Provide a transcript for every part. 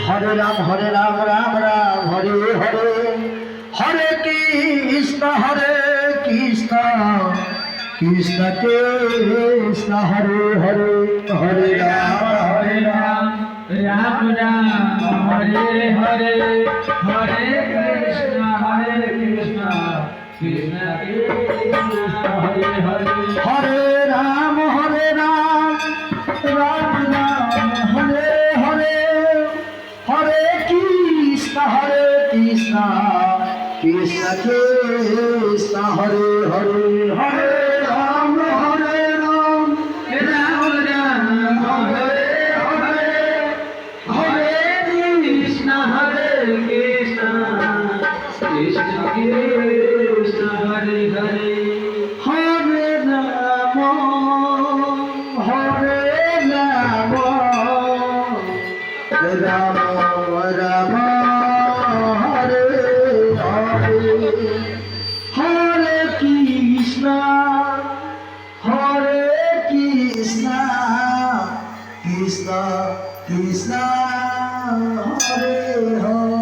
Hare Ram Ram Ram Hare Hare Hare Krishna Krishna Krishna Hare Hare Hare Ram Ram Ram Hare Hare Hare Krishna Krishna Krishna Hare Hare Hare Ram Ram Ram Hare Hare Hare Krishna Krishna Krishna Hare Hare Hare Ram Ram Ram Ram Hare Hare Hare Krishna Krishna Krishna Hare Hare Hare Ram Ram Ram Hare Hare Hare Krishna Krishna Krishna Hare Hare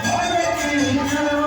Hare Krishna